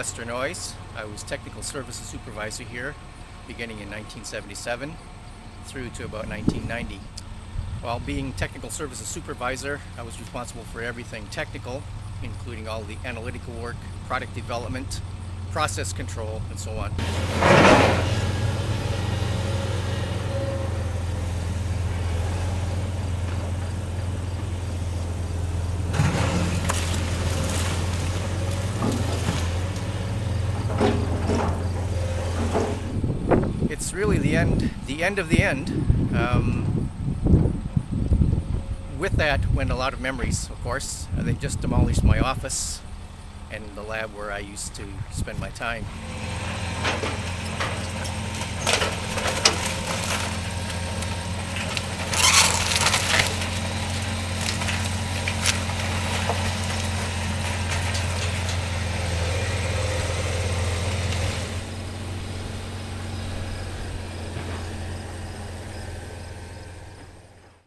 Lester Noyes. I was technical services supervisor here beginning in 1977 through to about 1990. While being technical services supervisor, I was responsible for everything technical, including all the analytical work, product development, process control, and so on. It's really the end of the end. With that went a lot of memories, of course. They just demolished my office and the lab where I used to spend my time.